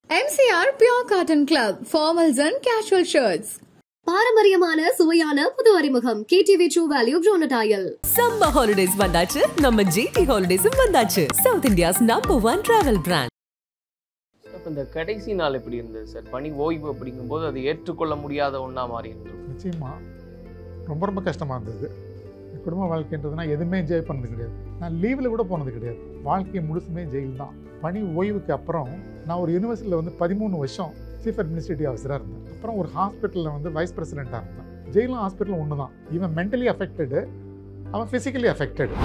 MCR Pure Cotton Club, formals and casual shirts. பாரம்பரியமான சுவையான புது அறிமுகம் KTV True Value Bronadile. Summer holidays வந்தாச்சு, நம்ம GT Holidays வந்தாச்சு. South India's #1 travel brand. இந்த கடைசி நாள் எப்படி இருந்தது சார்? பணி ஓய்வு அப்படிங்கும்போது அது ஏற்றுக்கொள்ள முடியாத ஒன்றா மாறி இருந்தது. நிச்சயமாக ரொம்ப கஷ்டமாக இருந்தது. குடும்ப வாழ்க்கைன்றதுனா எதுவுமே என்ஜாய் பண்ணது கிடையாது. நான் லீவில் கூட போனது கிடையாது. வாழ்க்கை முழுசுமே ஜெயில் தான். பணி ஓய்வுக்கு அப்புறம் நான் ஒரு யூனிவர்சிட்டியில் 13 வருஷம் சீஃப் அட்மினிஸ்ட்ரேட்டிவ் ஆஃபீஸராக இருந்தேன். அப்புறம் ஒரு ஹாஸ்பிட்டலில் வைஸ் பிரசிடெண்ட்டாக இருந்தேன். ஜெயிலும் ஹாஸ்பிட்டலும் ஒன்று தான். இவன் மென்டலி அஃபெக்டடு, அவன் ஃபிசிக்கலி அஃபெக்டடு.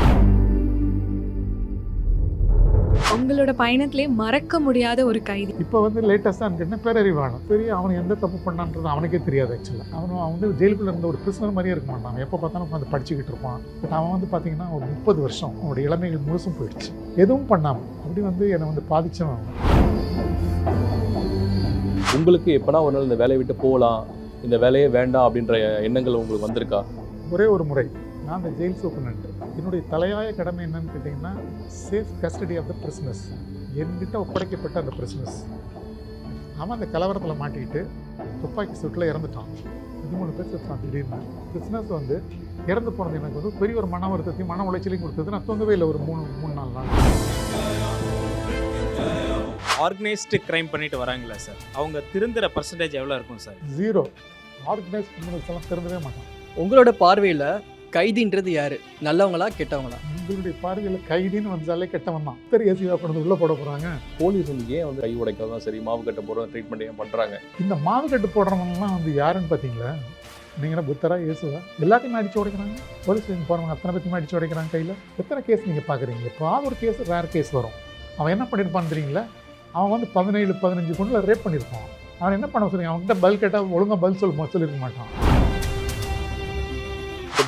உங்களோட பயணத்திலே மறக்க முடியாத ஒரு கைதி இப்போ லேட்டஸ்டாக கேட்டால் பேரறிவாளன். பெரிய அவன் எந்த தப்பு பண்ணான்றது அவனுக்கே தெரியாது. ஆக்சுவலாக அவன் ஜெயிலுக்குள்ளே இருந்த ஒரு பிரிசனர் மாதிரியே இருக்க மாட்டான். எப்போ பார்த்தாலும் உட்காந்து படிச்சுக்கிட்டு இருப்பான். பட் அவன் பார்த்தீங்கன்னா ஒரு 30 வருஷம் அவனுடைய இளமைகள் முழுசும் போயிடுச்சு, எதுவும் பண்ணாமல். அப்படி என்னை பாதிச்சவன். உங்களுக்கு எப்போனா ஒரு நாள் இந்த வேலையை விட்டு போகலாம், இந்த வேலையே வேண்டாம் அப்படின்ற எண்ணங்கள் உங்களுக்கு வந்திருக்கா? ஒரே ஒரு முறை நான் அந்த ஜெயில் சூப்பரண்ட், என்னுடைய தலையாய கடமை என்னன்னு கேட்டிங்கன்னா safe custody of the prisoners. என்கிட்ட ஒப்படைக்கப்பட்ட அந்த பிரிசனர்ஸ், அவன் அந்த கலவரத்தில் மாட்டிக்கிட்டு துப்பாக்கி சூட்டில் இறந்துட்டான். 13 பேர் செத்தான் திடீர்னு. பிரிசனர்ஸ் இறந்து போனது எனக்கு பெரிய ஒரு மன வருத்தத்தையும் மன உளைச்சலையும் கொடுத்தது. நான் தூங்கவே இல்லை ஒரு 3-4 நாள். ஆர்கனைஸ்டு கிரைம் பண்ணிட்டு வராங்களா சார், அவங்க திருந்துற பர்சன்டேஜ் எவ்வளோ இருக்கும் சார்? 0. ஆர்கனைஸ்ட் கிரிமினல்ஸ் எல்லாம் திருந்தவே மாட்டான். உங்களோட பார்வையில் கைதின்றது யாரு, நல்லவங்களா கெட்டவங்களா? உங்களுடைய பார்வையில் கைதின்னு வந்தாலே கெட்டவன் தான். சரி, ஏசிவா கொண்டு உள்ளே போட போகிறாங்க. போலீஸ் ஏன் கை உடைக்கிறதா சரி மாவு கட்ட போகிறோம் ட்ரீட்மெண்ட் ஏன் பண்ணுறாங்க? இந்த மாவு கட்டு போடுறவங்கலாம் யாருன்னு பார்த்தீங்களா? நீங்கள் புத்தரா இயேசுவா எல்லாத்தையுமே அடித்து உடைக்கிறாங்க. போலீஸ் ஸ்டேஷன் போகிறவங்க அத்தனை பேருமே அடித்து உடைக்கிறாங்க. கையில் எத்தனை கேஸ் நீங்கள் பார்க்குறீங்க? இப்போ ஒரு கேஸ் ரேர் கேஸ் வரும். அவன் என்ன பண்ணியிருப்பான்னு தெரியுங்களா? அவன் 17-15 பொண்ணுல ரேப் பண்ணியிருப்பான். அவன் என்ன பண்ண சொல்லுங்க, அவன்கிட்ட பல் கேட்டால் ஒழுங்காக பல் சொல்லியிருக்க மாட்டான்.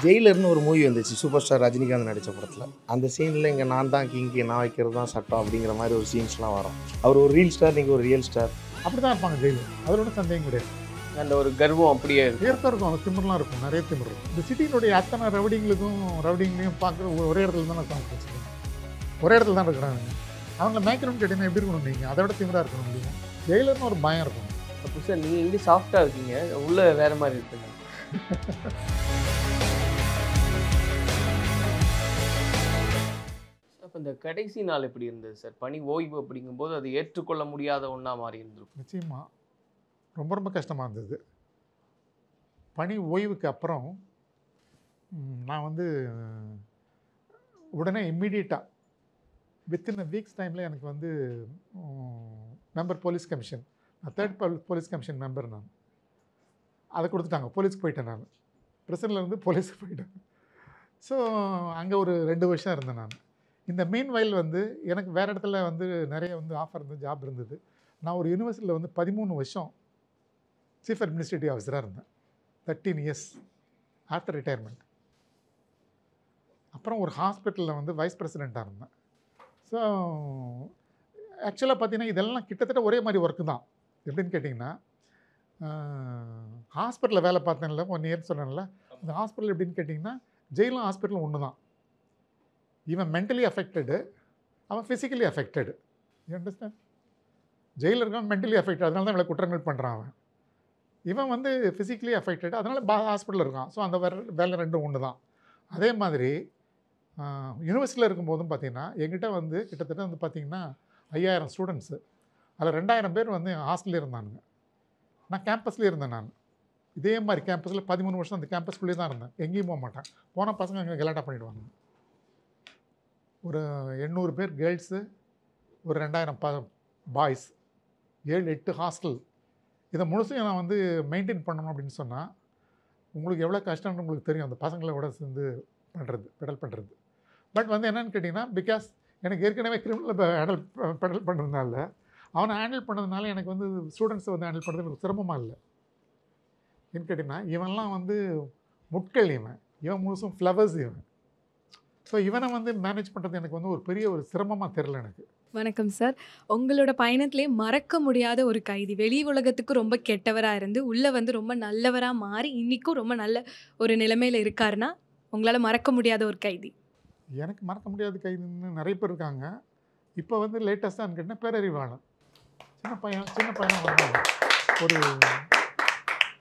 ஜெயிலர்னு ஒரு மூவி வந்துச்சு, சூப்பர் ஸ்டார் ரஜினிகாந்த் நடித்த படத்தில். அந்த சீனில் இங்கே நான் தான் கிங்கு, நான் வைக்கிறது தான் சட்டம் அப்படிங்கிற மாதிரி ஒரு சீன்ஸ்லாம் வரும். அவர் ஒரு ரீல் ஸ்டார், நீங்கள் ஒரு ரியல் ஸ்டார். அப்படி தான் இருப்பாங்க ஜெயிலர். அதோட சந்தேகம் கிடையாது. அந்த ஒரு கர்வம் அப்படியே ஏற்க இருக்கும். அந்த திமிரெலாம் இருக்கும், நிறைய திமிர் இருக்கும். இந்த சிட்டியினுடைய அத்தனை ரவுடிங்களையும் பார்க்குற ஒரே இடத்துல தான் நான் காமிச்சிருக்கேன். ஒரே இடத்துல தான் இருக்கிறாங்க. அவங்கள மேய்க்கணும்னு கேட்டீங்கன்னா எப்படி இருக்கணும்? நீங்கள் அதை விட திமிராக இருக்கணும் இல்லையா? ஜெயிலர்னு ஒரு பயம் இருக்கும். அப்போ சார் நீங்கள் இங்கே சாஃப்டாக இருக்கீங்க, உள்ளே வேறு மாதிரி இருக்குங்க. அப்போ இந்த கடைசி நாள் எப்படி இருந்தது சார்? பணி ஓய்வு அப்படிங்கும்போது அது ஏற்றுக்கொள்ள முடியாத ஒன்றா மாறி இருந்திருக்கும். நிச்சயமாக ரொம்ப கஷ்டமாக இருந்தது. பணி ஓய்வுக்கு அப்புறம் நான் உடனே இம்மிடியட்டாக வித்தின் அ வீக்ஸ் டைமில் எனக்கு member police commission, 3rd police commission member நான். அதை கொடுத்துட்டாங்க. போலீஸ்க்கு போயிட்டேன். நான் பிரசன்லேருந்து போலீஸுக்கு போயிட்டேன். ஸோ அங்கே ஒரு 2 வருஷம் இருந்தேன் நான். இந்த மீன்வயல் எனக்கு வேறு இடத்துல நிறைய ஆஃபர் இருந்தது, ஜாப் இருந்தது. நான் ஒரு யூனிவர்சிட்டியில் 13 வருஷம் சீஃப் அட்மினிஸ்ட்ரேட்டிவ் ஆஃபீஸராக இருந்தேன். 13 இயர்ஸ் ஆஃப்டர் ரிட்டையர்மெண்ட். அப்புறம் ஒரு ஹாஸ்பிட்டலில் வைஸ் பிரசிடெண்ட்டாக இருந்தேன். ஸோ ஆக்சுவலாக பார்த்தீங்கன்னா இதெல்லாம் கிட்டத்தட்ட ஒரே மாதிரி ஒர்க்கு தான். எப்படின்னு கேட்டிங்கன்னா, ஹாஸ்பிட்டலில் வேலை பார்த்தேன்ல 1 இயர் சொன்னேன்ல, அந்த ஹாஸ்பிட்டல் எப்படின்னு கேட்டிங்கன்னா ஜெயிலும் ஹாஸ்பிட்டலும் ஒன்று தான். இவன் மென்டலி அஃபெக்டடு, அவன் ஃபிசிக்கலி அஃபெக்டடு. You understand? ஜெயிலில் இருக்கான் மென்டலி அஃபெக்டட், அதனால தான் இவ்வளோ குற்றங்கள் பண்ணுறான். அவன் இவன் ஃபிசிக்கலி அஃபெக்டட், அதனால் ஹாஸ்பிட்டலில் இருக்கான். ஸோ அந்த வேலை ரெண்டும் ஒன்று தான். அதே மாதிரி யூனிவர்சிட்டியில் இருக்கும்போதும் பார்த்திங்கன்னா என்கிட்ட கிட்டத்தட்ட பார்த்திங்கன்னா 5000 ஸ்டூடெண்ட்ஸு. அதில் 2000 பேர் ஹாஸ்டல்லே இருந்தானுங்க. நான் கேம்பஸ்லேயே இருந்தேன். நான் இதே மாதிரி கேம்பஸில் 13 வருஷம் அந்த கேம்பஸ்குள்ளேயே தான் இருந்தேன். எங்கேயும் போக மாட்டேன். போனால் பசங்க அங்கே கலாட்டா பண்ணிவிடுவாங்க. ஒரு 800 பேர் கேர்ள்ஸு, ஒரு 2000 பாய்ஸ், 7-8 ஹாஸ்டல். இதை முழுசும் நான் மெயின்டைன் பண்ணணும் அப்படின்னு சொன்னால் உங்களுக்கு எவ்வளோ கஷ்டம்னு உங்களுக்கு தெரியும். அந்த பசங்களோட சேர்ந்து பெடல் பண்ணுறது. பட் என்னென்னு கேட்டிங்கன்னா, பிகாஸ் எனக்கு ஏற்கனவே கிரிமினல் பெடல் பண்ணுறதுனால, அவனை ஹேண்டில் பண்ணதுனால எனக்கு ஸ்டூடெண்ட்ஸை ஹேண்டில் பண்ணுறது எனக்கு சிரமமாக இல்லை. ஏன்னு கேட்டிங்கன்னா இவன்லாம் முட்கள், இவன் முழுசும் ஃப்ளவர்ஸ் இவன். ஸோ இவனை மேனேஜ் பண்ணுறது எனக்கு ஒரு பெரிய ஒரு சிரமமாக தெரில எனக்கு. வணக்கம் சார். உங்களோட பயணத்திலே மறக்க முடியாத ஒரு கைதி, வெளி உலகத்துக்கு ரொம்ப கெட்டவராக இருந்து உள்ளே ரொம்ப நல்லவராக மாறி இன்றைக்கும் ரொம்ப நல்ல ஒரு நிலைமையில் இருக்காருன்னா உங்களால் மறக்க முடியாத ஒரு கைதி? எனக்கு மறக்க முடியாத கைதின்னு நிறைய பேர் இருக்காங்க. இப்போ லேட்டஸ்ட்டாக கேட்டால் பேரறிவாளன். சின்ன பையனாக வந்தாங்க. ஒரு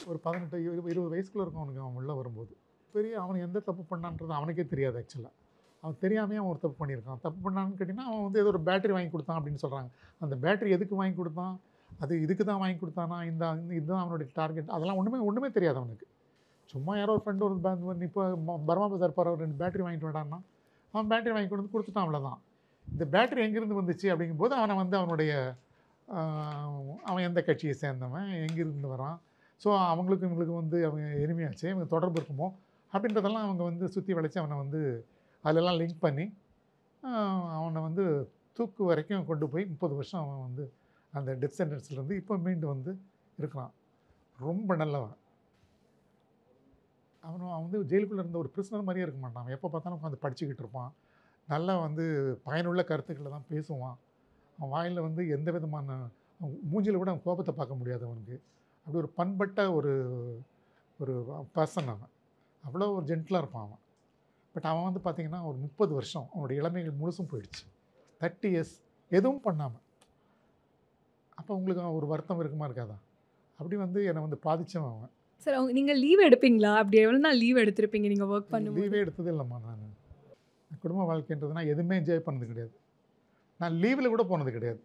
ஒரு 18 20 வயசுக்குள்ளே இருக்கும் அவனுக்கு. அவன் உள்ளே வரும்போது அவன் எந்த தப்பு பண்ணான்றது அவனுக்கே தெரியாது. ஆக்சுவலாக அவன் தெரியாமையே அவன் ஒரு தப்பு பண்ணியிருக்கான். தப்பு பண்ணான்னு கேட்டிங்கன்னா அவன் வந்து ஏதோ ஒரு பேட்டரி வாங்கி கொடுத்தான் அப்படின்னு சொல்கிறாங்க. அந்த பேட்டரி எதுக்கு வாங்கி கொடுத்தான், அது இதுக்கு தான் வாங்கி கொடுத்தானா, இதுதான் அவனுடைய டார்கெட், அதெல்லாம் ஒன்றுமே தெரியாது அவனுக்கு. சும்மா யாரோ ஒரு ஃப்ரெண்டு ஒரு இப்போ பர்மா பஜார் போகிற ஒரு 2 பேட்டரி வாங்கிட்டு விடான்னா அவன் பேட்டரி வாங்கி கொண்டு வந்து கொடுத்துட்டான், அவ்வளோதான். இந்த பேட்டரி எங்கேருந்து வந்துச்சு அப்படிங்கும்போது அவனை வந்து அவன் எந்த கட்சியை சேர்ந்தவன், எங்கேருந்து வரான், ஸோ அவங்களுக்கு இவங்களுக்கு வந்து அவங்க எளிமையாச்சு, இவங்க தொடர்பு இருக்குமோ அப்படின்றதெல்லாம் அவங்க வந்து சுற்றி வளைச்சி அவனை வந்து அதிலெல்லாம் லிங்க் பண்ணி அவனை வந்து தூக்கு வரைக்கும் கொண்டு போய் 30 வருஷம் அவன் வந்து அந்த டெத் சென்டென்ஸ்லேருந்து இப்போ மீண்டு வந்து இருக்கிறான். ரொம்ப நல்லவன். அவன் வந்து ஜெயிலுக்குள்ளே இருந்த ஒரு பிரிசனர் மாதிரியே இருக்க மாட்டான். அவன் எப்போ பார்த்தாலும் உட்காந்து படிச்சுக்கிட்டு இருப்பான். நல்லா வந்து பயனுள்ள கருத்துக்களை தான் பேசுவான். அவன் வாயில் வந்து எந்த விதமான மூஞ்சியில் கூட அவன் கோபத்தை பார்க்க முடியாது அவனுக்கு. அப்படி ஒரு பண்பட்ட ஒரு பர்சன் அவன். அவ்வளோ ஒரு ஜென்டிலாக இருப்பான் அவன். பட் அவன் வந்து பார்த்திங்கன்னா ஒரு 30 வருஷம் அவனுடைய இளமைகள் முழுசும் போயிடுச்சு. 30 years எதுவும் பண்ணாமல். அப்போ உங்களுக்கு ஒரு வருத்தம் இருக்குமா இருக்காதா? அப்படி வந்து என்னை வந்து பாதித்தவன் அவன். சார் நீங்கள் லீவ் எடுப்பீங்களா? அப்படி எவ்வளோ நாள் லீவ் எடுத்திருப்பீங்க நீங்கள் ஒர்க் பண்ணும்போது? லீவே எடுத்தது இல்லைம்மா. நான் குடும்ப வாழ்க்கைன்றது நான் எதுவுமே என்ஜாய் பண்ணது கிடையாது. நான் லீவில் கூட போனது கிடையாது.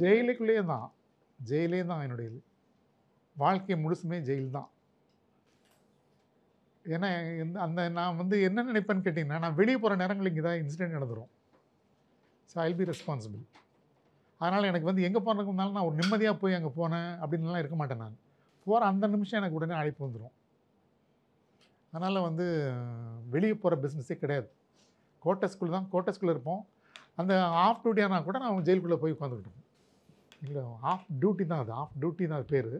ஜெயிலுக்குள்ளேயே தான் என்னுடைய வாழ்க்கை முழுசுமே ஜெயில் தான். ஏன்னா நான் வந்து என்ன நினைப்பேன்னு கேட்டிங்கன்னா, நான் வெளியே போகிற நேரங்கள் இங்கே தான் இன்சிடென்ட் நடந்துடும். So I'll be responsible. அதனால் எனக்கு வந்து எங்கே போகிறதுக்கு முன்னாலும் நான் ஒரு நிம்மதியாக போய் அங்கே போனேன் அப்படின்லாம் இருக்க மாட்டேன். நான் போகிற அந்த நிமிஷம் எனக்கு உடனே அழைப்பு வந்துடும். அதனால் வந்து வெளியே போகிற பிஸ்னஸே கிடையாது. கோட்டஸ்குள்ளே இருப்போம். அந்த ஆஃப் டியூட்டியானா கூட நான் ஜெயிலுக்குள்ளே போய் உட்காந்துக்கிட்டு இருப்போம். இல்லை, ஆஃப் டியூட்டி தான் அது பேர்.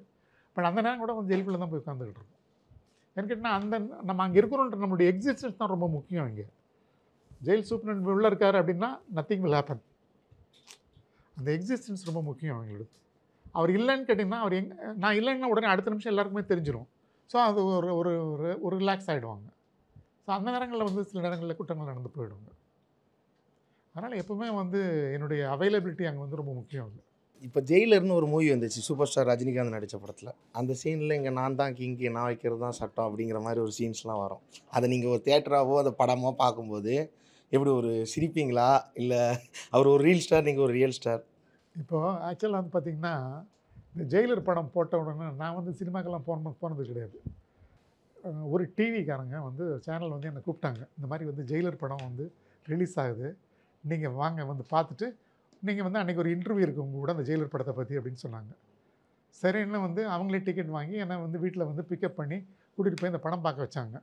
பட் அந்த நேரம் கூட கொஞ்சம் ஜெயிலுக்குள்ளே தான் போய் உட்காந்துக்கிட்டு இருக்கோம். ஏன்னு கேட்டால் நம்ம அங்கே இருக்கிறோன்ற நம்மளுடைய எக்ஸிஸ்டன்ஸ் தான் ரொம்ப முக்கியம். இங்கே ஜெயில் சூப்பரண்ட் உள்ளே இருக்கார் அப்படின்னா நத்திங் வில் ஹேப்பன். அந்த எக்ஸிஸ்டன்ஸ் ரொம்ப முக்கியம் அவங்களுக்கு. அவர் இல்லைன்னு கேட்டிங்கன்னா நான் இல்லைன்னா உடனே அடுத்த நிமிஷம் எல்லாருக்குமே தெரிஞ்சிடும். ஸோ அது ஒரு ரிலாக்ஸ் ஆகிடுவாங்க. ஸோ அந்த நேரங்களில் வந்து சில நேரங்களில் குற்றங்கள் நடந்து போயிடுவாங்க. அதனால் எப்போவுமே வந்து என்னுடைய அவைலபிலிட்டி அங்கே வந்து ரொம்ப முக்கியம். இல்லை, இப்போ ஜெயிலர்னு ஒரு மூவி வந்துச்சு சூப்பர் ஸ்டார் ரஜினிகாந்த் நடித்த படத்தில். அந்த சீனில் இங்கே நான் தான் கிங்கி, நான் வைக்கிறது தான் சட்டம் அப்படிங்கிற மாதிரி ஒரு சீன்ஸ்லாம் வரும். அதை நீங்கள் ஒரு தியேட்டராகவோ அதை படமாக பார்க்கும்போது எப்படி ஒரு சிரிப்பீங்களா, இல்லை அவர் ஒரு ரீல் ஸ்டார், நீங்கள் ஒரு ரியல் ஸ்டார்? இப்போது ஆக்சுவலாக வந்து பார்த்திங்கன்னா, இந்த ஜெயிலர் படம் போட்ட உடனே நான் வந்து சினிமாக்கெல்லாம் போனது கிடையாது. ஒரு டிவிக்காரங்க வந்து சேனல் வந்து என்னை கூப்பிட்டாங்க. இந்த மாதிரி வந்து ஜெயிலர் படம் வந்து ரிலீஸ் ஆகுது, நீங்கள் வாங்க வந்து பார்த்துட்டு நீங்கள் வந்து அன்றைக்கி ஒரு இன்டர்வியூ இருக்குது உங்கள் கூட அந்த ஜெயிலர் படத்தை பற்றி அப்படின்னு சொன்னாங்க. சரின்னு வந்து அவங்களே டிக்கெட் வாங்கி என்னை வந்து வீட்டில் வந்து பிக்கப் பண்ணி கூட்டிகிட்டு போய் அந்த படம் பார்க்க வச்சாங்க.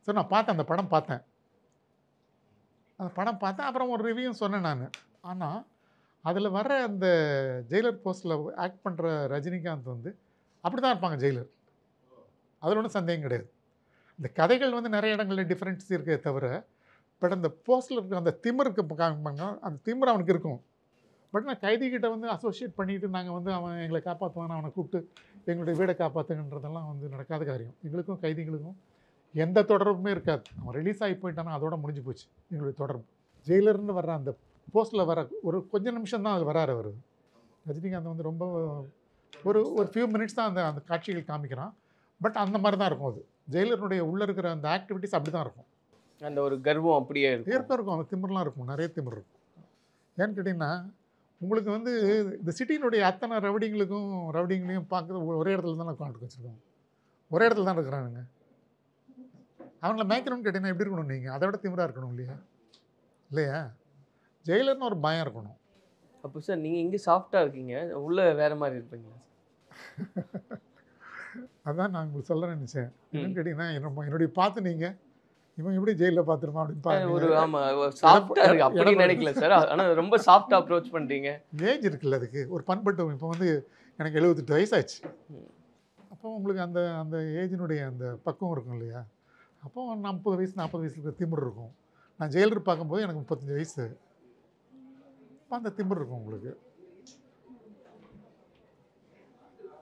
ஸோ நான் அந்த படம் பார்த்தேன். அப்புறம் ஒரு ரிவ்யூ சொன்னேன் நான். ஆனால் அதில் வர அந்த ஜெயிலர் போஸ்ட்டில் ஆக்ட் பண்ணுற ரஜினிகாந்த் வந்து அப்படி தான் இருப்பாங்க ஜெயிலர். அதில் ஒன்றும் சந்தேகம் கிடையாது. இந்த கதைகள் வந்து நிறைய இடங்களில் டிஃப்ரென்ஸ் இருக்கே தவிர, பட் அந்த போஸ்ட்டில் இருக்க அந்த திமிருக்கு காமிப்பாங்க, அந்த திமிர் அவனுக்கு இருக்கும். பட் நான் கைதிகிட்ட வந்து அசோசியேட் பண்ணிவிட்டு நாங்கள் வந்து அவன் எங்களை காப்பாற்றுவான், அவனை கூப்பிட்டு எங்களுடைய வீடை காப்பாற்றுங்கன்றதெல்லாம் வந்து நடக்காத காரியம். எங்களுக்கும் கைதிகளுக்கும் எந்த தொடர்புமே இருக்காது. அவன் ரிலீஸ் ஆகி போயிட்டானா அதோட முடிஞ்சு போச்சு எங்களுடைய தொடர்பு. ஜெயிலர்னு வர்ற அந்த போஸ்ட்டில் வர ஒரு கொஞ்சம் நிமிஷம் தான் அது வராரு. அவர் ரஜினிகாந்த் வந்து ரொம்ப ஒரு ஃபியூ மினிட்ஸ் தான் அந்த காட்சிகள் காமிக்கிறான். பட் அந்த மாதிரி தான் இருக்கும். அது ஜெயிலருடைய உள்ளே இருக்கிற அந்த ஆக்டிவிட்டீஸ் அப்படி தான் இருக்கும். அந்த ஒரு கர்வம் அப்படியே இருக்கும். அந்த திமிர்லாம் இருக்கும், நிறைய திமிர் இருக்கும். ஏன்னு கேட்டிங்கன்னா, உங்களுக்கு வந்து இந்த சிட்டியினுடைய அத்தனை ரவுடிங்களையும் பார்க்குறது ஒரே இடத்துல தான் கான்டாக்ட் வச்சுருக்கோம். ஒரே இடத்துல தான் இருக்கிறானுங்க. அவங்கள மேய்க்கணும்னு கேட்டிங்கன்னா எப்படி இருக்கணும்? நீங்கள் அதை விட திமிராக இருக்கணும் இல்லையா? ஜெயிலர்னு ஒரு பயம் இருக்கணும். அப்போ சார் நீங்கள் இங்கே சாஃப்டாக இருக்கீங்க, உள்ளே வேறு மாதிரி இருப்பீங்களா? அதான் நான் உங்களுக்கு சொல்ல நினச்சேன். என்னன்னு கேட்டிங்கன்னா, என்னுடைய பார்த்து நீங்கள் இவன் எப்படி ஜெயிலில் பார்த்துருமா அப்படின்னு பாருங்க. ஒரு ஆமாம் சாஃப்டாக இருக்குது அப்படி நினைக்கல சார். ஆனால் ரொம்ப சாஃப்டாக அப்ரோச் பண்ணுறீங்க. ஏஜ் இருக்குல்ல அதுக்கு, ஒரு பண்பட்டு. இப்போ வந்து எனக்கு 78 வயசாச்சு. அப்போ உங்களுக்கு அந்த ஏஜினுடைய அந்த பக்குவம் இருக்கும் இல்லையா? அப்போ 30 வயசு 40 வயசுல இருக்கிற திமிர் இருக்கும். நான் ஜெயிலர் பார்க்கும்போது எனக்கு 35 வயசு. அப்போ அந்த திமிர் இருக்கும் உங்களுக்கு.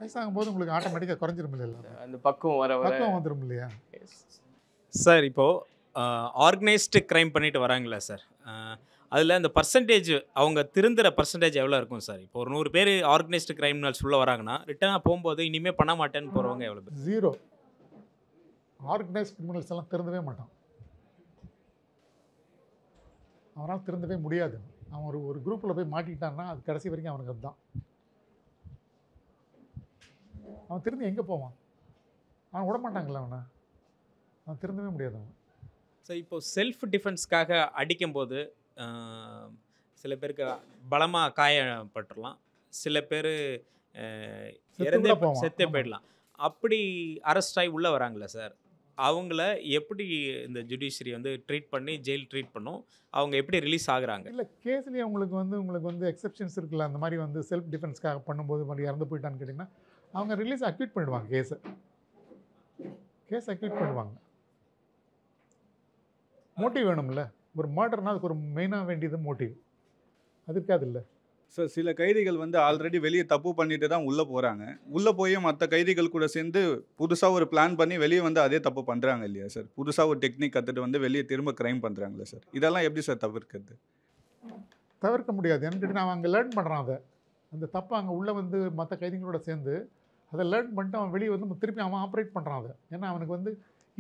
வயசாகும்போது உங்களுக்கு ஆட்டோமேட்டிக்காக குறைஞ்சிரும் இல்லையா? அந்த பக்குவம் வந்துடும் இல்லையா? சார் இப்போது ஆர்கனைஸ்டு க்ரைம் பண்ணிட்டு வராங்களா சார், அதில் அந்த பர்சன்டேஜ் அவங்க திருந்துற பர்சன்டேஜ் எவ்வளோ இருக்கும் சார்? இப்போ ஒரு 100 பேர் ஆர்கனைஸ்டு கிரைமினல்ஸ் உள்ள வராங்கன்னா ரிட்டர்னாக போகும்போது இனிமேல் பண்ண மாட்டேன்னு போகிறவங்க எவ்வளோ பேர்? 0. ஆர்கனைஸ் கிரிமினல்ஸ் எல்லாம் திருந்தவே மாட்டான். அவனால் திருந்தவே முடியாது. அவன் ஒரு குரூப்பில் போய் மாட்டிக்கிட்டான்னா அது கடைசி வரைக்கும் அவனுக்கு அதுதான். அவன் திரும்பி எங்கே போவான்? அவன் விட மாட்டாங்கல்ல அவன் திருந்தவே முடியாது அவன். ஸோ இப்போ செல்ஃப் டிஃபென்ஸ்க்காக அடிக்கும்போது சில பேருக்கு பலமாக காயப்பட்டுடலாம், சில பேர் செத்தே போயிடலாம். அப்படி அரெஸ்ட் ஆகி உள்ளே வராங்களே சார், அவங்கள எப்படி இந்த ஜுடிஷியரி வந்து ட்ரீட் பண்ணி ஜெயில் ட்ரீட் பண்ணும்? அவங்க எப்படி ரிலீஸ் ஆகுறாங்க? இல்லை, கேஸ்லேயே உங்களுக்கு வந்து எக்ஸெப்ஷன்ஸ் இருக்குல்ல. அந்த மாதிரி வந்து செல்ஃப் டிஃபென்ஸ்க்காக பண்ணும்போது மாதிரி இறந்து போயிட்டான்னு கேட்டிங்கன்னா அவங்க ரிலீஸ் அக்யூட் பண்ணிடுவாங்க. கேஸ் அக்யூட் பண்ணுவாங்க. மோட்டிவ் வேணும்ல. ஒரு மர்டர்னால் அதுக்கு ஒரு மெயினாக வேண்டியது மோட்டிவ். அது இருக்காது இல்லை சார். சில கைதிகள் வந்து ஆல்ரெடி வெளியே தப்பு பண்ணிட்டு தான் உள்ளே போகிறாங்க. உள்ளே போய் மற்ற கைதிகள் கூட சேர்ந்து புதுசாக ஒரு பிளான் பண்ணி வெளியே வந்து அதே தப்பு பண்ணுறாங்க இல்லையா சார்? புதுசாக ஒரு டெக்னிக் கற்றுட்டு வந்து வெளியே திரும்ப க்ரைம் பண்ணுறாங்களே சார், இதெல்லாம் எப்படி சார் தவிர்க்கிறது? தவிர்க்க முடியாது. ஏன்னு கேட்டிங்கன்னா அவன் அங்கே லேர்ன் பண்ணுறான். அந்த தப்பை அங்கே உள்ளே வந்து மற்ற கைதிகளோட சேர்ந்து அதை லேர்ன் பண்ணிட்டு அவன் வெளியே வந்து திருப்பி அவன் ஆப்ரேட் பண்ணுறான். ஏன்னா அவனுக்கு வந்து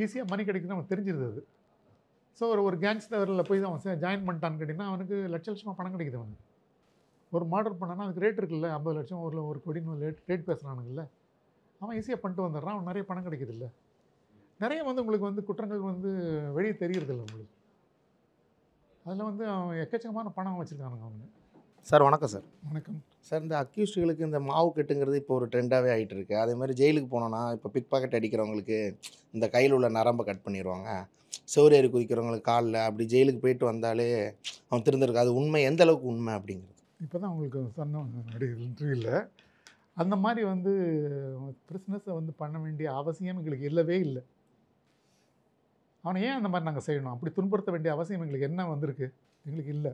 ஈஸியாக மணி கிடைக்குதுன்னு அவன் தெரிஞ்சிருது அது. ஸோ ஒரு கேங்ஸ்டரில் போய் அவன் ஜாயின் பண்ணிட்டான்னு கேட்டிங்கன்னா அவனுக்கு லட்ச லட்சமாக பணம் கிடைக்குது. அவனுக்கு ஒரு மர்டர் பண்ணான்னா அதுக்கு ரேட் இருக்குல்ல, 50 லட்சம் ஒரு கோடின்னு ரேட் பேசுகிறானுங்கல்ல. அவன் ஈஸியாக பண்ணிட்டு வந்துடுறான். அவன் நிறைய பணம் கிடைக்குது இல்லை. நிறைய வந்து உங்களுக்கு வந்து குற்றங்கள் வந்து வெளியே தெரியறதில்ல உங்களுக்கு. அதில் வந்து அவன் எக்கச்சக்கமான பணம் வச்சுருக்கானுங்க அவனுங்க. சார் வணக்கம் சார். வணக்கம் சார். இந்த அக்யூஸ்டுகளுக்கு இந்த மாவு கட்டுங்கிறது இப்போ ஒரு ட்ரெண்டாகவே ஆகிட்டு இருக்கு. அதே மாதிரி ஜெயிலுக்கு போனோன்னா இப்போ பிக் பாக்கெட் அடிக்கிறவங்களுக்கு இந்த கையில் உள்ள நரம்பை கட் பண்ணிடுவாங்க, சௌரியரி குதிக்கிறவங்களுக்கு காலில், அப்படி ஜெயிலுக்கு போயிட்டு வந்தாலே அவன் திருந்திருக்கு. அது உண்மை, எந்த அளவுக்கு உண்மை அப்படிங்கிறது? இப்போ தான் உங்களுக்கு சொன்னோம் இன்டர்வியூவில். அந்த மாதிரி வந்து பிரிஸ்னஸை வந்து பண்ண வேண்டிய அவசியம் எங்களுக்கு இல்லவே இல்லை. அவனை ஏன் அந்த மாதிரி நாங்கள் செய்யணும்? அப்படி துன்புறுத்த வேண்டிய அவசியம் எங்களுக்கு என்ன வந்திருக்கு? எங்களுக்கு இல்லை.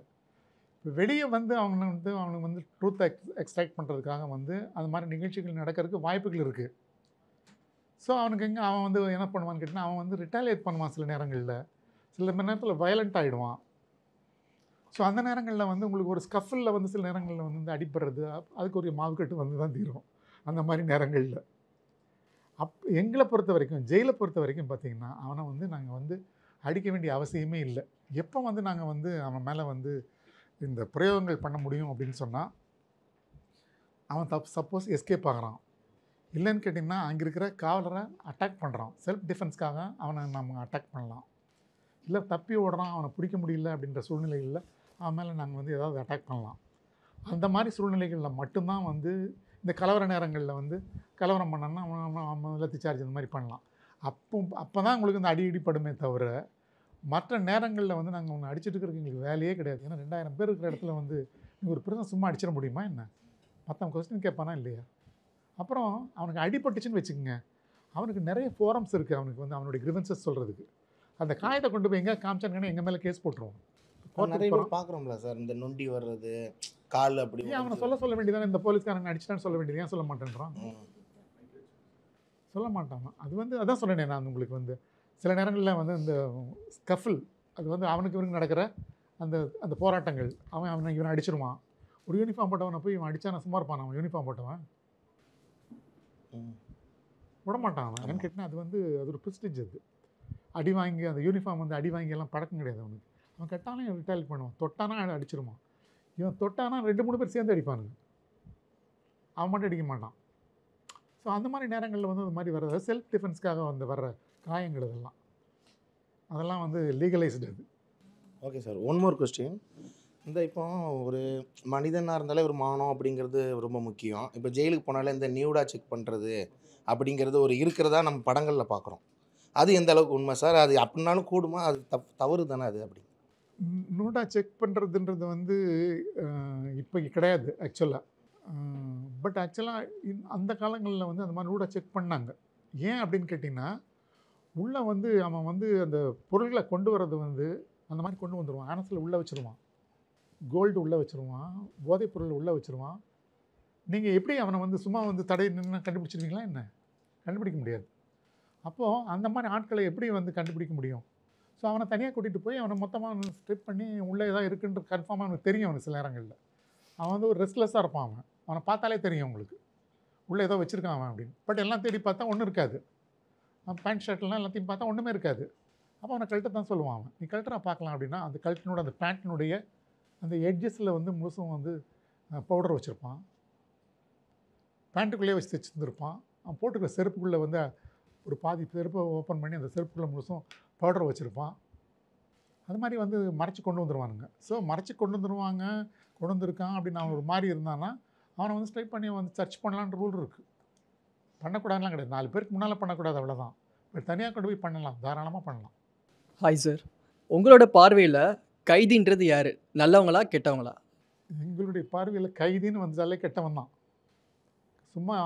இப்போ வெளியே வந்து அவனுக்கு வந்து ட்ரூத்தை எக்ஸ்ட்ராக்ட் பண்ணுறதுக்காக வந்து அது மாதிரி நிகழ்ச்சிகள் நடக்கிறதுக்கு வாய்ப்புகள் இருக்குது. ஸோ அவனுக்கு அவன் வந்து என்ன பண்ணுவான்னு கேட்டிங்கன்னா அவன் வந்து ரிட்டாலியேட் பண்ணுவான். சில நேரத்தில் வயலண்ட் ஆகிடுவான். ஸோ அந்த நேரங்களில் வந்து உங்களுக்கு ஒரு ஸ்கஃபில் வந்து சில நேரங்களில் வந்து அடிப்படுறது, அதுக்கு ஒரு மாவுக்கட்டு வந்து தான் தீரும் அந்த மாதிரி நேரங்களில். எங்களை பொறுத்த வரைக்கும், ஜெயிலை பொறுத்த வரைக்கும் பார்த்திங்கன்னா அவனை வந்து நாங்கள் வந்து அடிக்க வேண்டிய அவசியமே இல்லை. எப்போ வந்து நாங்கள் வந்து அவன் மேலே வந்து இந்த பிரயோகங்கள் பண்ண முடியும் அப்படின்னு சொன்னால் அவன் சப்போஸ் எஸ்கேப் ஆகிறான், இல்லைன்னு கேட்டிங்கன்னா அங்கே இருக்கிற காவலரை அட்டாக் பண்ணுறான், செல்ஃப் டிஃபென்ஸ்க்காக அவனை நம்ம அட்டாக் பண்ணலாம். இல்லை தப்பி ஓடுறான், அவனை பிடிக்க முடியல அப்படின்ற சூழ்நிலைகளில் அவன் மேலே நாங்கள் வந்து ஏதாவது அட்டாக் பண்ணலாம். அந்த மாதிரி சூழ்நிலைகளில் மட்டும்தான் வந்து இந்த கலவர நேரங்களில் வந்து கலவரம் பண்ணோன்னா அவன் லத்தி சார்ஜ் இந்த மாதிரி பண்ணலாம். அப்போ தான் உங்களுக்கு இந்த அடி படுமே தவிர மற்ற நேரங்களில் வந்து நாங்கள் ஒன்று அடிச்சுட்டு இருக்கிறதுக்கு எங்களுக்கு வேலையே கிடையாது. ஏன்னா 2000 பேர் இருக்கிற இடத்துல வந்து நீங்கள் ஒரு பிரச்சனை சும்மா அடிச்சிட முடியுமா என்ன? மற்றவன் கொஸ்டின் கேட்பானா இல்லையா? அப்புறம் அவனுக்கு அடிபட்டுச்சுன்னு வச்சுக்கோங்க, அவனுக்கு நிறைய ஃபோரம்ஸ் இருக்குது. அவனுக்கு வந்து அவனுடைய கிரிவன்சஸ் சொல்கிறதுக்கு அந்த காயத்தை கொண்டு போய் எங்கே காமிச்சாங்கன்னா எங்கள் மேலே கேஸ் போட்டுருவோம். நிறைய பேர் பார்க்குறோம்ல சார், இந்த நொண்டி வர்றது, கால் அப்படி. அவனை சொல்ல வேண்டியதானே, இந்த போலீஸ்காரன் அடிச்சிட்டான்னு சொல்ல வேண்டியது, ஏன் சொல்ல மாட்டேன்றான்? சொல்ல மாட்டான். அது வந்து அதான் சொன்னேனே நான் உங்களுக்கு வந்து சில நேரங்களில் வந்து இந்த ஸ்கஃபில், அது வந்து அவனுக்கு இவனுக்கு நடக்கிற அந்த போராட்டங்கள், இவனை அடிச்சிருவான். ஒரு யூனிஃபார்ம் போட்டவனை போய் இவன் அடித்தா நான் சும்மா இருப்பான்? அவன் யூனிஃபார்ம் போட்டவன் விடமாட்டான். அவன் ஏன்னு கேட்டால் அது ஒரு ப்ரிஸ்டிஜ். அது அடி வாங்கி அந்த யூனிஃபார்ம் வந்து அடி வாங்கி எல்லாம் பழக்கம் கிடையாது அவனுக்கு. அவன் கட்டாலும் ரிட்டாலியேட் பண்ணுவான், தொட்டானா அடிச்சிருவான். இவன் தொட்டானா 2-3 பேர் சேர்ந்து அடிப்பானுங்க, அவன் மட்டும் அடிக்க மாட்டான். ஸோ அந்த மாதிரி நேரங்களில் வந்து அந்த மாதிரி வர்றது செல்ஃப் டிஃபென்ஸ்க்காக வர்ற காயங்கள் அதெல்லாம் வந்து லீகலைஸ்டு. அது okay sir. One more question. இந்த இப்போ ஒரு மனிதனாக இருந்தாலே ஒரு மானம் அப்படிங்கிறது ரொம்ப முக்கியம். இப்போ ஜெயிலுக்கு போனாலே இந்த நியூடாக செக் பண்ணுறது அப்படிங்கிறது ஒரு இருக்கிறதா நம்ம படங்களில் பார்க்குறோம். அது எந்த அளவுக்கு உண்மை சார்? அது அப்படின்னாலும் கூடுமா? அது தவறு தானே அது? அப்படி நியூடாக செக் பண்ணுறதுன்றது வந்து இப்போ கிடையாது ஆக்சுவலாக. பட் ஆக்சுவலாக அந்த காலங்களில் வந்து அந்த மாதிரி நியூடாக செக் பண்ணாங்க. ஏன் அப்படின்னு கேட்டிங்கன்னா உள்ளே வந்து அவன் வந்து அந்த பொருள்களை கொண்டு வர்றது வந்து அந்த மாதிரி கொண்டு வந்துடுவான். ஆனஸில் உள்ளே வச்சுருவான், கோல்டு உள்ளே வச்சுருவான், போதைப் பொருள் உள்ளே வச்சுருவான். நீங்கள் எப்படி அவனை வந்து சும்மா வந்து தடை நின்று கண்டுபிடிச்சிருவீங்களா என்ன? கண்டுபிடிக்க முடியாது. அப்போது அந்த மாதிரி ஆட்களை எப்படி வந்து கண்டுபிடிக்க முடியும்? ஸோ அவனை தனியாக கூட்டிகிட்டு போய் அவனை மொத்தமாக ஸ்ட்ரிப் பண்ணி உள்ளே ஏதாவது இருக்குன்ற கன்ஃபார்மாக அவனுக்கு தெரியும். அவனுக்கு சில நேரங்களில் அவன் வந்து ஒரு ரெஸ்ட்லெஸ்ஸாக இருப்பான். அவனை பார்த்தாலே தெரியும் உங்களுக்கு உள்ளே ஏதோ வச்சுருக்கான் அவன் அப்படின்னு. பட் எல்லாம் தேடி பார்த்தா ஒன்றும் இருக்காது. அவன் பேண்ட் ஷர்ட்லாம் எல்லாத்தையும் பார்த்தா ஒன்றுமே இருக்காது. அப்போ அவனை கழட்ட தான் சொல்லுவான். அவன் நீ கழட்டுறா பார்க்கலாம் அப்படின்னா அந்த கழட்டினோட அந்த பேண்ட்டினுடைய அந்த எட்ஜஸில் வந்து முழுசும் வந்து பவுடர் வச்சுருப்பான். பேண்ட்டுக்குள்ளேயே வச்சு தைச்சிருந்துருப்பான். அவன் போட்டுக்கிற செருப்புக்குள்ளே வந்து ஒரு பாதி செருப்பை ஓப்பன் பண்ணி அந்த செருப்புக்குள்ளே முழுசும் பவுடர் வச்சுருப்பான். அது மாதிரி வந்து மறைச்சி கொண்டு வந்துடுவானுங்க. ஸோ மறைச்சி கொண்டு வந்துடுவாங்க. கொண்டு வந்திருக்கான் அப்படின்னு அவன் ஒரு மாதிரி இருந்தான்னா அவனை வந்து ஸ்ட்ரைட் பண்ணி வந்து சர்ச் பண்ணலான்ற ரூல் இருக்குது. பண்ணக்கூடாதுலாம் கிடையாது. 4 பேருக்கு முன்னால் பண்ணக்கூடாது, அவ்வளோதான். பட் தனியாக கொண்டு போய் பண்ணலாம், தாராளமாக பண்ணலாம். ஹாய் சார், உங்களோட பார்வையில் கைதின்றது யார்? நல்லவங்களா கெட்டவங்களா? எங்களுடைய பார்வையில் கைதின்னு வந்தாலே கெட்டவன் தான். சும்மா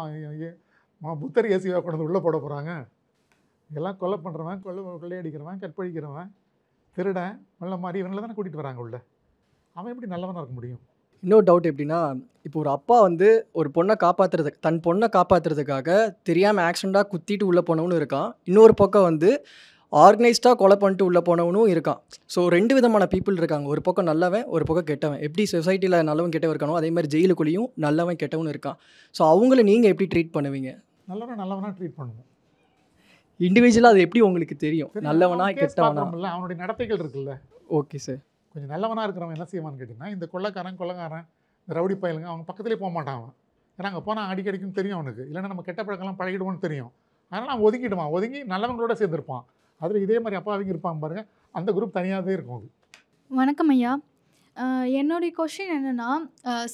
புத்தர் ஏசியாக கொண்டு வந்து உள்ளே போட போகிறாங்க. எல்லாம் கொலை பண்ணுறவன், கொள்ளையடிக்கிறவன், கற்பழிக்கிறவன், திருடன், நல்ல மாதிரி இவங்களை தானே கூட்டிகிட்டு வராங்க உள்ள. அவன் எப்படி நல்லவனாக இருக்க முடியும்? இன்னொரு டவுட் எப்படின்னா, இப்போ ஒரு அப்பா வந்து ஒரு பொண்ணை காப்பாற்றுறதுக்கு, தன் பொண்ணை காப்பாற்றுறதுக்காக தெரியாமல் ஆக்சிடெண்ட்டாக குத்திட்டு உள்ளே போனவனும் இருக்கான். இன்னொரு பக்கம் வந்து ஆர்கனைஸ்டாக கொலை பண்ணிட்டு உள்ளே போனவனும் இருக்கான். ஸோ 2 விதமான பீப்புள் இருக்காங்க. ஒரு பக்கம் நல்லவன், ஒரு பக்கம் கெட்டவன். எப்படி சொசைட்டியில் நல்லவன் கெட்டவன் இருக்கானோ அதே மாதிரி ஜெயிலுக்குள்ளேயும் நல்லவன் கெட்டவனும் இருக்கான். ஸோ அவங்கள நீங்கள் எப்படி ட்ரீட் பண்ணுவீங்க? நல்லவனாக ட்ரீட் பண்ணுவோம். இண்டிவிஜுவலாக அது எப்படி உங்களுக்கு தெரியும்? நல்லவனா கெட்டவனா? இல்லை, அவனுடைய நடத்தைகள் இருக்குல்ல. Okay sir. கொஞ்சம் நல்லவனாக இருக்கிறவன் என்ன செய்வான்னு கேட்டிங்கன்னா, இந்த கொள்ளைக்காரன் இந்த ரவுடி பயலுங்க அவங்க பக்கத்துலேயே போக மாட்டான் அவன். ஏன்னா அங்கே போனால் அடிக்கடிக்கும் தெரியும் அவனுக்கு. இல்லைன்னா நம்ம கெட்ட பழக்கம்லாம் பழகிடுவோன்னு தெரியும். அதனால் அவன் ஒதுங்கிடுவான். ஒதுங்கி நல்லவங்களோட சேர்ந்துருப்பான். அதில் இதே மாதிரி அப்பாவிங்க இருப்பாங்க பாருங்கள், அந்த குரூப் தனியாகவே இருக்கும். அது வணக்கம் ஐயா. என்னுடைய கொஷின் என்னென்னா,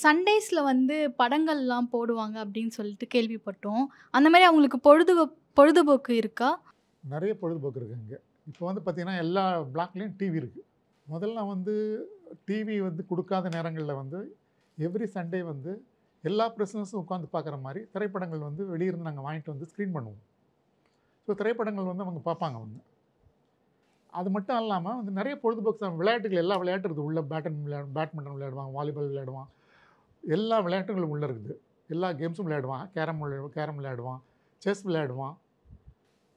சண்டேஸில் வந்து படங்கள்லாம் போடுவாங்க அப்படின்னு சொல்லிட்டு கேள்விப்பட்டோம். அந்த மாதிரி அவங்களுக்கு பொழுதுபோக்கு இருக்கா? நிறைய பொழுதுபோக்கு இருக்குது இங்கே. இப்போ வந்து பார்த்திங்கன்னா எல்லா பிளாக்லேயும் டிவி இருக்குது. முதல்ல வந்து டிவி வந்து கொடுக்காத நேரங்களில் வந்து எவ்ரி சண்டே வந்து எல்லா பிரசனஸும் உட்காந்து பார்க்குற மாதிரி திரைப்படங்கள் வந்து வெளியிருந்து நாங்கள் வாங்கிட்டு வந்து ஸ்க்ரீன் பண்ணுவோம். ஸோ திரைப்படங்கள் வந்து அவங்க பார்ப்பாங்க. அவங்க அது மட்டும் இல்லாமல் வந்து நிறைய பொழுதுபோக்கு விளையாட்டுகள், எல்லா விளையாட்டு இருக்குது உள்ள. பேட்மிண்டன் விளையாடுவான், வாலிபால் விளையாடுவான், எல்லா விளையாட்டுகளும் உள்ளே இருக்குது. எல்லா கேம்ஸும் விளையாடுவான். கேரம் விளையாடுவான், செஸ் விளையாடுவான்.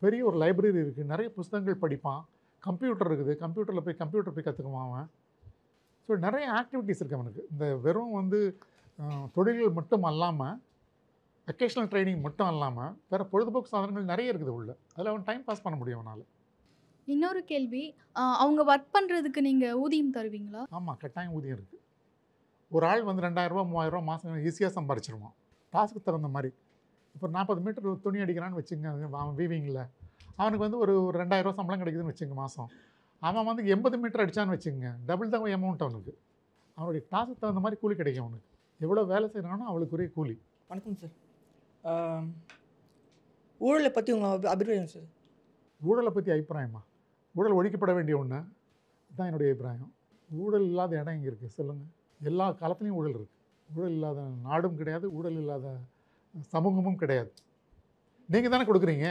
பெரிய ஒரு லைப்ரரி இருக்குது, நிறைய புத்தகங்கள் படிப்பான். கம்ப்யூட்டர் இருக்குது, கம்ப்யூட்டர் போய் கற்றுக்குவான் அவன். ஸோ நிறைய ஆக்டிவிட்டீஸ் இருக்குது அவனுக்கு. இந்த வெறும் வந்து தொழில்கள் மட்டும் அல்லாமல், வெக்கேஷனல் ட்ரைனிங் மட்டும் இல்லாமல் வேறு பொழுதுபோக்கு சாதனங்கள் நிறைய இருக்குது உள்ள. அதில் அவன் டைம் பாஸ் பண்ண முடியும் அவனால். இன்னொரு கேள்வி, அவங்க ஒர்க் பண்ணுறதுக்கு நீங்கள் ஊதியம் தருவீங்களா? ஆமாம், கட்டாயம் ஊதியம் இருக்குது. ஒரு ஆள் வந்து 2000 ரூபா 3000 ரூபா மாதம் ஈஸியாக சம்பாரிச்சிருவான். டாஸ்க்கு தகுந்த மாதிரி. இப்போ 40 மீட்டர் துணி அடிக்கிறான்னு வச்சுங்க, அவன் வீவிங்கில் அவனுக்கு வந்து ஒரு 2000 ரூபா சம்பளம் கிடைக்குதுன்னு வச்சுங்க மாதம். அவன் வந்து 80 மீட்டர் அடித்தான்னு வச்சுங்க, டபுள் தான் அமௌண்ட் அவனுக்கு. அவனுடைய டாஸ்க்கு தகுந்த மாதிரி கூலி கிடைக்கும் அவனுக்கு. எவ்வளோ வேலை செய்கிறானோ அவளுக்குரிய கூலி. வணக்கம் சார். ஊழலை பற்றி உங்கள் அபிப்பிராயம் சார்? ஊழலை பற்றி அபிப்பிராயமா? ஊழல் ஒழிக்கப்பட வேண்டிய ஒன்று தான் என்னுடைய அபிப்பிராயம். ஊழல் இல்லாத இடம் இங்கே இருக்குது சொல்லுங்கள்? எல்லா காலத்துலேயும் ஊழல் இருக்குது. ஊழல் இல்லாத நாடும் கிடையாது, ஊழல் இல்லாத சமூகமும் கிடையாது. நீங்கள் தானே கொடுக்குறீங்க.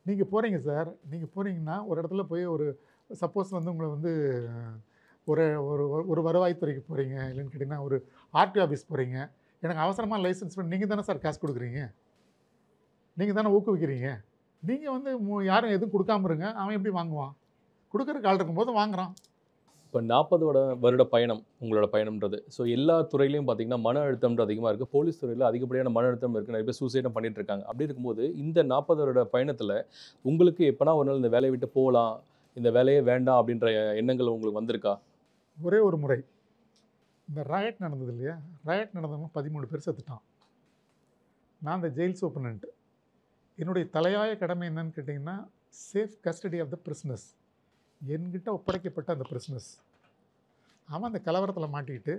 நீங்கள் போகிறீங்க சார், நீங்கள் போகிறீங்கன்னா ஒரு இடத்துல போய் ஒரு சப்போஸ் வந்து உங்களை வந்து ஒரு ஒரு வருவாய்த்துறைக்கு போகிறீங்க, இல்லைன்னு கேட்டிங்கன்னா ஒரு ஆர்டிஓ ஆஃபீஸ் போகிறீங்க. எனக்கு அவசரமாக லைசன்ஸ் பண்ணி நீங்கள் தானே சார் காசு கொடுக்குறீங்க, நீங்கள் தானே ஊக்குவிக்கிறீங்க. நீங்கள் வந்து யாரும் எதுவும் கொடுக்காம இருங்க, அவன் எப்படி வாங்குவான்? கொடுக்குறக்கு ஆள் இருக்கும்போது வாங்குறான். இப்போ 40 வருட பயணம் உங்களோட பயணம்ன்றது. ஸோ எல்லா துறையிலையும் பார்த்தீங்கன்னா மன அழுத்தம்ன்றது அதிகமாக இருக்குது. போலீஸ் துறையில் அதிகப்படியான மன அழுத்தம் இருக்குது. நிறைய பேர் சூசைடும் பண்ணிட்டு இருக்காங்க. அப்படி இருக்கும்போது இந்த 40 வருட பயணத்தில் உங்களுக்கு எப்போனா ஒரு நாள் இந்த வேலையை விட்டு போகலாம், இந்த வேலையே வேண்டாம் அப்படின்ற எண்ணங்கள் உங்களுக்கு வந்திருக்கா? ஒரே ஒரு முறை இந்த ராயட் நடந்தது இல்லையா, ராயட் நடந்தவங்க 13 பேர் செத்துட்டான். நான் இந்த ஜெயில் சூப்பரண்ட். என்னுடைய தலையாய கடமை என்னன்னு கேட்டிங்கன்னா, safe custody of the prisoners. என்கிட்ட ஒப்படைக்கப்பட்ட அந்த பிரிஸ்னஸ் அவன் அந்த கலவரத்தில் மாட்டிக்கிட்டு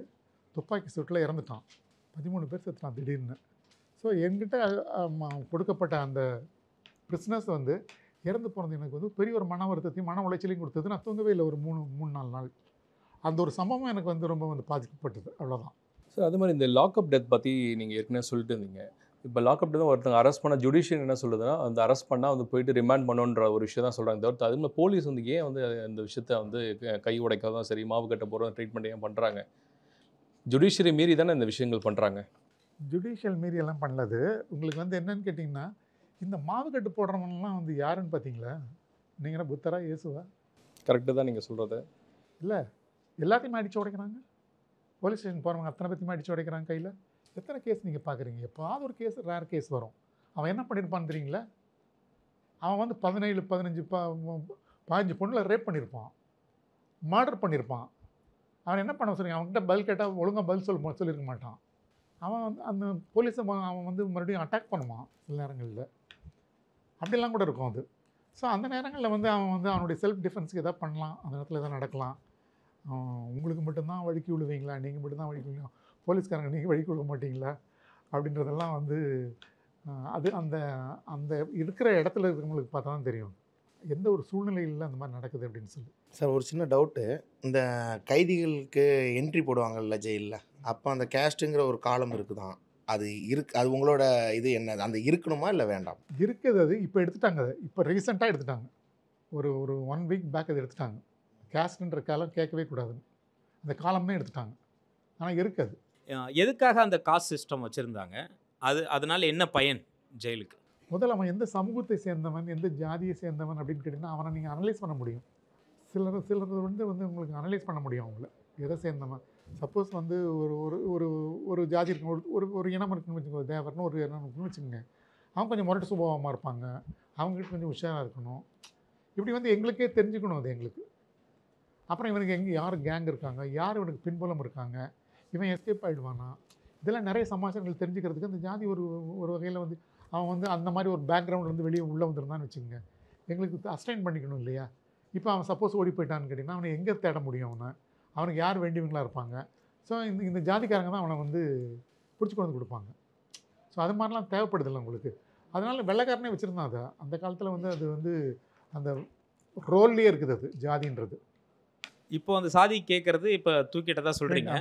துப்பாக்கி சூட்டில் இறந்துட்டான். 13 பேர் செத்துட்டான் திடீர்னு. ஸோ என்கிட்ட கொடுக்கப்பட்ட அந்த பிரிஸ்னஸ் வந்து இறந்து போனது எனக்கு வந்து பெரிய ஒரு மன வருத்தத்தையும் மன உளைச்சலையும் கொடுத்தது. நான் தூங்கவே இல்லை ஒரு 3-4 நாள். அந்த ஒரு சம்பவம் எனக்கு வந்து ரொம்ப வந்து பாதிக்கப்பட்டது, அவ்வளோதான். சார் அது மாதிரி இந்த லாக்அப் டெத் பற்றி நீங்கள் ஏற்கனவே சொல்லிட்டு இருந்தீங்க. இப்போ லாக்அப் டெத் ஒருத்தங்க அரெஸ்ட் பண்ண ஜுடிஷியல் என்ன சொல்லுதுன்னா, அந்த அரெஸ்ட் பண்ணால் வந்து போயிட்டு ரிமாண்ட் பண்ணணுன்ற ஒரு விஷயம் தான் சொல்கிறாங்க. தவிர்த்து அது மாதிரி போலீஸ் வந்து ஏன் வந்து அந்த விஷயத்தை வந்து கை உடைக்காதான் சரி, மாவு கட்ட போகிறோம் ட்ரீட்மெண்ட் ஏன் பண்ணுறாங்க? ஜுடிஷியரி மீறி தானே இந்த விஷயங்கள் பண்ணுறாங்க. ஜுடிஷியல் மீறி எல்லாம் பண்ணது. உங்களுக்கு வந்து என்னன்னு கேட்டிங்கன்னா, இந்த மாவு கட்டு போடுறவங்கலாம் வந்து யாருன்னு பார்த்தீங்களா? நீங்கள் புத்தரா இயேசுவா? கரெக்டு தான் நீங்கள் சொல்கிறது. இல்லை, எல்லாத்தையுமே அடித்து உடைக்கிறாங்க. போலீஸ் ஸ்டேஷன் போகிறவங்க அத்தனை பற்றியுமே அடித்து உடைக்கிறாங்க கையில். எத்தனை கேஸ் நீங்கள் பார்க்குறீங்க? எப்போது ஒரு கேஸ், ரேர் கேஸ் வரும். அவன் என்ன பண்ணியிருப்பான்னு தெரியுங்களா? அவன் வந்து 17, 15 பொண்ணில் ரேப் பண்ணியிருப்பான், மர்டர் பண்ணியிருப்பான். அவன் என்ன பண்ண சொல்லுங்க? அவன்கிட்ட பதில் கேட்டால் ஒழுங்காக பதில் சொல்லியிருக்க மாட்டான். அவன் வந்து அந்த போலீஸை அவன் வந்து மறுபடியும் அட்டாக் பண்ணுவான் சில நேரங்களில். அப்படிலாம் கூட இருக்கும் அது. ஸோ அந்த நேரங்களில் வந்து அவன் வந்து அவனுடைய செல்ஃப் டிஃபென்ஸுக்கு எதாவது பண்ணலாம், அந்த நேரத்தில் எதாவது நடக்கலாம். உங்களுக்கு மட்டும்தான் வழுக்கி விழுவீங்களா, நீங்கள் மட்டும்தான் வழுக்கி விழுவீங்களா, போலீஸ்காரங்க நீங்கள் வழுக்கி விழுவ மாட்டிங்களா அப்படின்றதெல்லாம் வந்து அது அந்த அந்த இருக்கிற இடத்துல இருக்கிறவங்களுக்கு பார்த்தா தான் தெரியும் எந்த ஒரு சூழ்நிலையில் அந்த மாதிரி நடக்குது அப்படின்னு சொல்லி. சார் ஒரு சின்ன டவுட்டு, இந்த கைதிகளுக்கு என்ட்ரி போடுவாங்கல்ல ஜெயிலில், அப்போ அந்த கேஸ்ட்டுங்கிற ஒரு காலம் இருக்குதான், அது அது உங்களோட இது என்ன, அந்த இருக்கணுமா இல்லை வேண்டாம்? இருக்குது. அது இப்போ எடுத்துட்டாங்க. அது இப்போ ரீசெண்டாக எடுத்துட்டாங்க. ஒரு 1 வீக் பேக் அது எடுத்துட்டாங்க. கேஸ்ட்ன்ற காலம் கேட்கவே கூடாதுன்னு அந்த காலமே எடுத்துட்டாங்க. ஆனால் இருக்குது. எதுக்காக அந்த காஸ்ட் சிஸ்டம் வச்சுருந்தாங்க? அதனால் என்ன பயன் ஜெயிலுக்கு? முதல்ல அவன் எந்த சமூகத்தை சேர்ந்தவன், எந்த ஜாதியை சேர்ந்தவன் அப்படின்னு கேட்டிங்கன்னா அவனை நீங்கள் அனலைஸ் பண்ண முடியும். சிலர் வந்து உங்களுக்கு அனலைஸ் பண்ண முடியும் அவங்கள எதை சேர்ந்தவன். சப்போஸ் வந்து ஒரு ஜாதி இருக்குன்னு ஒரு இனம் இருக்குன்னு வச்சுக்கோங்க, தேவர்னு ஒரு இனம் இருக்குன்னு வச்சுக்கோங்க, அவங்க கொஞ்சம் முரட்டு சுபாவமாக இருப்பாங்க, அவங்ககிட்ட கொஞ்சம் உஷாராக இருக்கணும். இப்படி வந்து எங்களுக்கே தெரிஞ்சுக்கணும் அது எங்களுக்கு. அப்புறம் இவனுக்கு எங்கே யார் கேங் இருக்காங்க, யார் இவனுக்கு பின்புலம் இருக்காங்க, இவன் எஸ்கேப் ஆகிடுவானா, இதெல்லாம் நிறைய சமாச்சாரங்கள் தெரிஞ்சுக்கிறதுக்கு அந்த ஜாதி ஒரு வகையில் வந்து அவன் வந்து அந்த மாதிரி ஒரு பேக்ரவுண்ட்லேருந்து வெளியே உள்ளே வந்துருந்தான்னு வச்சுக்கோங்க, எங்களுக்கு அஸ்டைன் பண்ணிக்கணும் இல்லையா? இப்போ அவன் சப்போஸ் ஓடி போயிட்டான்னு கேட்டிங்கன்னா அவனை எங்கே தேட முடியும்? அவனுக்கு யார் வேண்டியவங்களாக இருப்பாங்க? ஸோ இந்த ஜாதிக்காரங்க தான் அவனை வந்து பிடிச்சி கொண்டு வந்து கொடுப்பாங்க. ஸோ அது மாதிரிலாம் தேவைப்படுதில்லை உங்களுக்கு. அதனால் வெள்ளைக்காரனே வச்சுருந்தான் அதை. அந்த காலத்தில் வந்து அது வந்து அந்த ரோல்லே இருக்குது அது ஜாதின்றது. இப்போ அந்த சாதி கேட்குறது இப்போ தூக்கிட்டதா சொல்கிறீங்க.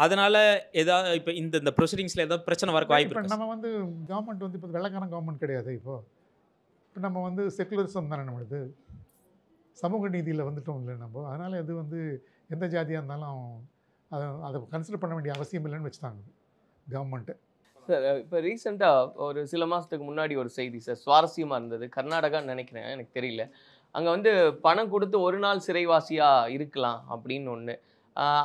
அதனால் ஏதாவது இப்போ இந்த ப்ரொசீடிங்ஸில் ஏதாவது பிரச்சனை வரக்கு வாய்ப்பு இப்போ நம்ம வந்து கவர்மெண்ட் வந்து இப்போ வெள்ளைக்காரன் கவர்மெண்ட் கிடையாது. இப்போ நம்ம வந்து செக்குலரிசம் தானே நம்மளுது, சமூக நீதியில் வந்துட்டோம் இல்லை நம்ம. அதனால் இது வந்து எந்த ஜாதியாக இருந்தாலும் அதை கன்சிடர் பண்ண வேண்டிய அவசியம் இல்லைன்னு வச்சுட்டாங்க கவர்மெண்ட்டு. சார் இப்போ ரீசெண்டாக ஒரு சில மாதத்துக்கு முன்னாடி ஒரு செய்தி சார் சுவாரஸ்யமாக இருந்தது. கர்நாடகான்னு நினைக்கிறேன், எனக்கு தெரியல. அங்கே வந்து பணம் கொடுத்து ஒரு நாள் சிறைவாசியாக இருக்கலாம் அப்படின்னு ஒன்று.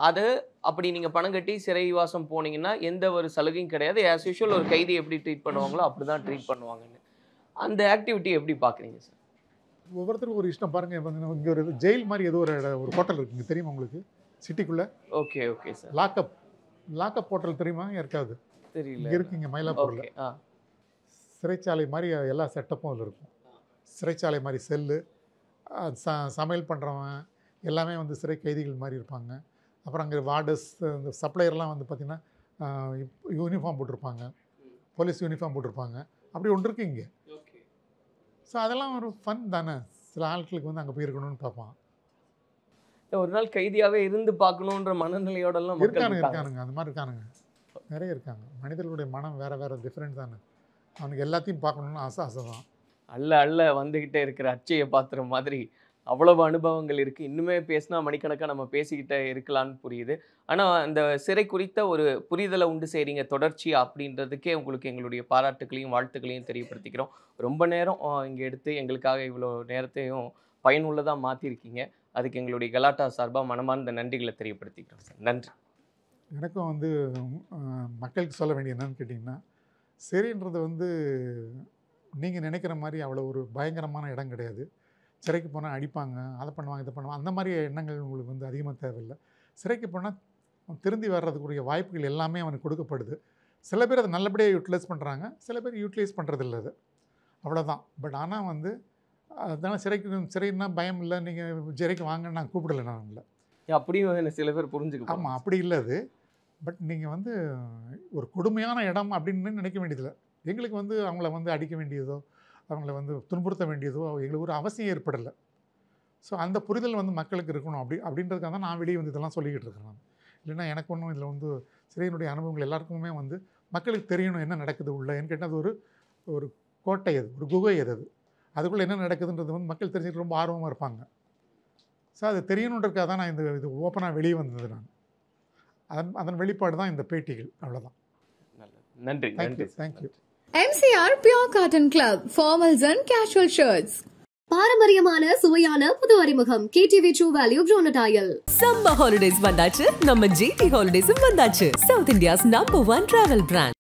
அது அப்படி நீங்கள் பணம் கட்டி சிறைவாசம் போனீங்கன்னா எந்த ஒரு சலுகையும் கிடையாது. ஆஸ் யூஷுவல் ஒரு கைதி எப்படி ட்ரீட் பண்ணுவாங்களோ அப்படி தான் ட்ரீட் பண்ணுவாங்கன்னு. அந்த ஆக்டிவிட்டி எப்படி பார்க்குறீங்க சார்? ஒவ்வொருத்தருக்கும் ஒரு இஷ்டம் பாருங்கள். இப்போ இங்கே ஒரு ஜெயில் மாதிரி ஏதோ ஒரு ஹோட்டல் இருக்குங்க, தெரியுமா உங்களுக்கு? சிட்டிக்குள்ளே. Okay okay sir. Lockup hotel தெரியுமா? யாருக்காவது தெரியல. இங்கே இருக்குங்க மயிலாப்பூரில். சிறைச்சாலை மாதிரி எல்லா செட்டப்பும் அதில் இருக்கும். சிறைச்சாலை மாதிரி செல்லு, சமையல் பண்ணுறவன் எல்லாமே வந்து சிறை கைதிகள் மாதிரி இருப்பாங்க. அப்புறம் அங்கே வார்டர்ஸ், இந்த சப்ளையர்லாம் வந்து பார்த்திங்கன்னா யூனிஃபார்ம் போட்டிருப்பாங்க, போலீஸ் யூனிஃபார்ம் போட்டிருப்பாங்க. அப்படி ஒன்று இருக்குது இங்கே. ஸோ அதெல்லாம் ஒரு ஃபன் தானே. சில ஆட்களுக்கு வந்து அங்கே போயிருக்கணும்னு பார்ப்பான். ஒரு நாள் கைதியாகவே இருந்து பார்க்கணுன்ற மனநிலையோடலாம் இருக்கானுங்க. அந்த மாதிரி இருக்கானுங்க, நிறைய இருக்காங்க. மனிதர்களுடைய மனம் வேறு டிஃப்ரெண்ட் தானே. அவனுக்கு எல்லாத்தையும் பார்க்கணுன்னு ஆசை தான். அல்ல வந்துக்கிட்டே இருக்கிற அச்சய பாத்திரம் மாதிரி அவ்வளவு அனுபவங்கள் இருக்குது. இன்னுமே பேசினா மணிக்கணக்காக நம்ம பேசிக்கிட்டே இருக்கலான்னு புரியுது. ஆனால் அந்த சிறை குறித்த ஒரு புரிதலை உண்டு செய்கிறீங்க தொடர்ச்சி அப்படின்றதுக்கே உங்களுக்கு எங்களுடைய பாராட்டுகளையும் வாழ்த்துக்களையும் தெரியப்படுத்திக்கிறோம். ரொம்ப நேரம் இங்கே எடுத்து எங்களுக்காக இவ்வளோ நேரத்தையும் பயனுள்ளதாக மாற்றிருக்கீங்க. அதுக்கு எங்களுடைய கலாட்டா சார்பாக மனமார்ந்த நன்றிகளை தெரியப்படுத்திக்கிறோம் சார். நன்றி. எனக்கும் வந்து மக்களுக்கு சொல்ல வேண்டிய என்னன்னு கேட்டிங்கன்னா, சிறைன்றது வந்து நீங்கள் நினைக்கிற மாதிரி அவ்வளோ ஒரு பயங்கரமான இடம் கிடையாது. சிறைக்கு போனால் அடிப்பாங்க, அதை பண்ணுவாங்க, இதை பண்ணுவாங்க, அந்த மாதிரி எண்ணங்கள் உங்களுக்கு வந்து அதிகமாக தேவையில்லை. சிறைக்கு போனால் திருந்தி வர்றதுக்குரிய வாய்ப்புகள் எல்லாமே அவனுக்கு கொடுக்கப்படுது. சில பேர் அதை நல்லபடியாக யூட்டிலைஸ் பண்ணுறாங்க, சில பேர் யூட்டிலைஸ் பண்ணுறது இல்லை. அது அவ்வளோதான். பட் ஆனால் வந்து அதனால் சிறைன்னா பயம் இல்லை, நீங்கள் சிறைக்கு வாங்க நான் கூப்பிடலை, நான் இல்லை அப்படியும் சில பேர் புரிஞ்சுக்க. ஆமாம், அப்படி இல்லை அது. பட் நீங்கள் வந்து ஒரு கொடுமையான இடம் அப்படின்னு நினைக்க வேண்டியதில்லை. எங்களுக்கு வந்து அவங்கள வந்து அடிக்க வேண்டியதோ அவங்கள வந்து துன்புறுத்த வேண்டியதோ எங்களுக்கு ஒரு அவசியம் ஏற்படலை. ஸோ அந்த புரிதல் வந்து மக்களுக்கு இருக்கணும் அப்படின்றதுக்காக தான் நான் வெளியே வந்து இதெல்லாம் சொல்லிக்கிட்டு இருக்கிறேன். இல்லைன்னா எனக்கு ஒன்றும் இதில் வந்து சிறையினுடைய அனுபவங்கள் எல்லாருக்குமே வந்து மக்களுக்கு தெரியணும் என்ன நடக்குது உள்ள. ஏன்னு கேட்டால் அது ஒரு கோட்டை, அது ஒரு குகை, அது அதுக்குள்ளே என்ன நடக்குதுன்றது வந்து மக்கள் தெரிஞ்சுட்டு ரொம்ப ஆர்வமாக இருப்பாங்க. ஸோ அது தெரியணுன்றதுக்காக தான் நான் இது ஓப்பனாக வெளியே வந்தது. நான் அதன் வெளிப்பாடு தான் இந்த பேட்டிகள். அவ்வளோதான். நன்றி. Thank you. MCR Pure Cotton Club, formals and casual shirts. பாரம்பரியமான சுவையான புது அறிமுகம் கேடிவி ட்ரூ வேல்யூ ப்ரோனடாயல். சம்மர் ஹாலிடேஸ் வந்தாச்சு, நம்ம ஜிடி ஹாலிடேஸும் வந்தாச்சு. South India's number 1 travel brand.